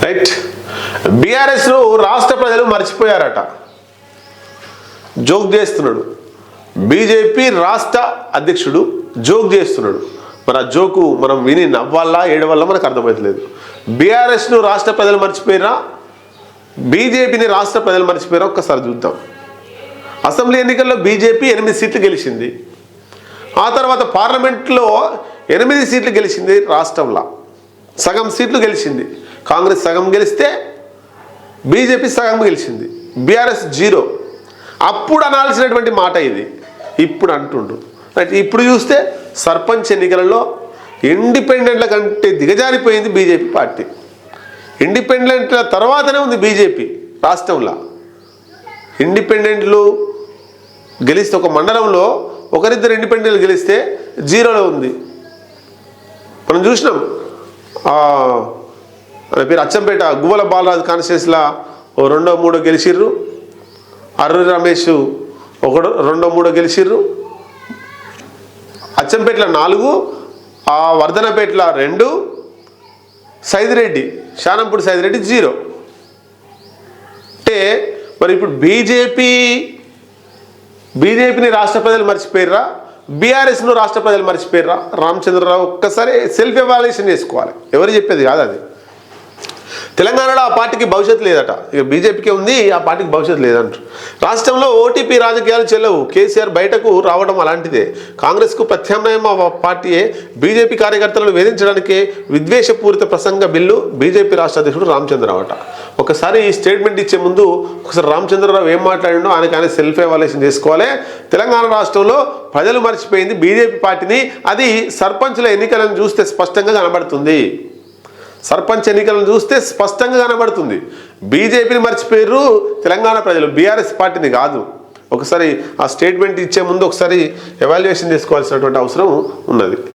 Right. బీఆర్ఎస్ను రాష్ట్ర ప్రజలు మర్చిపోయారట. Joke చేస్తున్నాడు బీజేపీ రాష్ట్ర అధ్యక్షుడు, జోక్ చేస్తున్నాడు. మరి ఆ జోకు మనం విని నవ్వాలా ఏడవల్ల మనకు అర్థమవుతలేదు. బీఆర్ఎస్ను రాష్ట్ర ప్రజలు మర్చిపోయారా, బీజేపీని రాష్ట్ర ప్రజలు మర్చిపోయారా? ఒక్కసారి చూద్దాం. అసెంబ్లీ ఎన్నికల్లో బీజేపీ 8 సీట్లు గెలిచింది. ఆ తర్వాత పార్లమెంట్లో 8 సీట్లు గెలిచింది. రాష్ట్రంలో సగం సీట్లు గెలిచింది. కాంగ్రెస్ సగం గెలిస్తే బీజేపీ సగం గెలిచింది. బీఆర్ఎస్ 0. అప్పుడు అనాల్సినటువంటి మాట ఇది ఇప్పుడు అంటుండు. ఇప్పుడు చూస్తే సర్పంచ్ ఎన్నికలలో ఇండిపెండెంట్ల కంటే దిగజారిపోయింది బీజేపీ పార్టీ. ఇండిపెండెంట్ల తర్వాతనే ఉంది బీజేపీ రాష్ట్రంలో. ఇండిపెండెంట్లు గెలిస్తే ఒక మండలంలో ఒకరిద్దరు ఇండిపెండెంట్లు గెలిస్తే 0లో ఉంది. మనం చూసినాం. ఆయన పేరు అచ్చంపేట గువ్వల బాలరాజు కాన్స్టిట్యూన్సీలో 2వ 3వ గెలిచిర్రు. అర్రు రమేష్ 1వ 2వ 3వ గెలిచిర్రు. అచ్చంపేటలో 4, వర్ధనపేటలో 2, సైదిరెడ్డి శానంపూడి సైదిరెడ్డి 0. అంటే మరి ఇప్పుడు బీజేపీని రాష్ట్ర ప్రజలు మర్చిపోయారా, బీఆర్ఎస్ను రాష్ట్ర ప్రజలు మర్చిపోయారా? రామచంద్రరావు ఒక్కసారి సెల్ఫ్ ఎవాల్యుయేషన్ చేసుకోవాలి. ఎవరు చెప్పేది కాదు అది. తెలంగాణలో ఆ పార్టీకి భవిష్యత్తు లేదట. ఇక బీజేపీకే ఉంది, ఆ పార్టీకి భవిష్యత్తు లేదంటారు. రాష్ట్రంలో ఓటీపీ రాజకీయాలు చెల్లవు. కేసీఆర్ బయటకు రావడం అలాంటిదే. కాంగ్రెస్కు ప్రత్యామ్నాయం ఆ పార్టీయే. బీజేపీ కార్యకర్తలను వేధించడానికే విద్వేషపూరిత ప్రసంగ బిల్లు బీజేపీ రాష్ట్ర అధ్యక్షుడు రామచంద్రరావు అట. ఒకసారి ఈ స్టేట్మెంట్ ఇచ్చే ముందు ఒకసారి రామచంద్రరావు ఏం మాట్లాడిండో ఆయన సెల్ఫ్ ఎవాల్యుయేషన్ చేసుకోవాలి. తెలంగాణ రాష్ట్రంలో ప్రజలు మర్చిపోయింది బీజేపీ పార్టీని. అది సర్పంచుల ఎన్నికలను చూస్తే స్పష్టంగా కనబడుతుంది. సర్పంచ్ ఎన్నికలను చూస్తే స్పష్టంగా కనబడుతుంది. బీజేపీని మర్చిపోయారు తెలంగాణ ప్రజలు, బీఆర్ఎస్ పార్టీని కాదు. ఒకసారి ఆ స్టేట్మెంట్ ఇచ్చే ముందు ఒకసారి ఎవాల్యుయేషన్ చేసుకోవాల్సినటువంటి అవసరం ఉన్నది.